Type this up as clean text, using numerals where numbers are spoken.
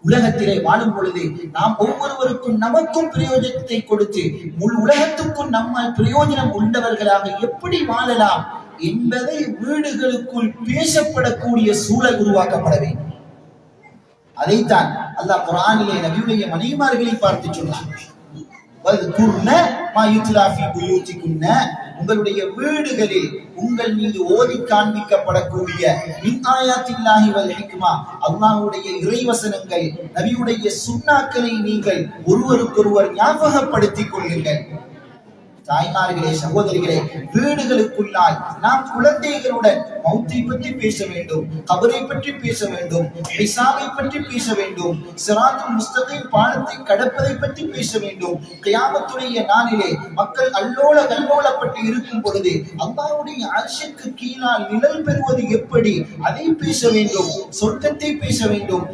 உலகத்திலே வாழும் பொழுது நாம் ஒவ்வொருவருக்கும் நமக்கும் பிரயோஜனத்தை கொடுத்து முழு உலகத்துக்கும் நம்ம பிரயோஜனம் உள்ளவர்களாக எப்படி வாழலாம் என்பதை வீடுகளுக்குள் பேசப்படக்கூடிய சூழல் உருவாக்கப்பட வேண்டும். அதைத்தான் அல்லாஹ் குர்ஆனிலே நபியுடைய மனைவிமார்களை பார்த்து சொன்னார். உங்களுடைய வீடுகளில் உங்கள் மீது ஓதி காண்பிக்கப்படக்கூடிய அல்லாஹ்வுடைய இறைவசனங்கள், நபியுடைய சுன்னாக்களை நீங்கள் ஒருவருக்கொருவர் ஞாபகப்படுத்திக் கொள்ளுங்கள். தாய்மார்களே, சகோதரிகளே, வீடுகளுக்குள்ளால் நாம் குழந்தைகளுடன் மௌத்தை பற்றி பேச வேண்டும், கபரை பற்றி பேச வேண்டும், ஹிசாபை பற்றி பேச வேண்டும், சிராத்துல் முஸ்தகீம் பாலத்தை கடப்பதை பற்றி பேச வேண்டும். கியாமத்துடைய நாளிலே மக்கள் அல்லோல கல்லோலப்பட்டு இருக்கும் பொழுது அல்லாஹ்வுடைய அர்ஷுக்கு கீழால் நிழல் பெறுவது எப்படி, அதை பேச வேண்டும். சொர்க்கத்தை பேச வேண்டும்.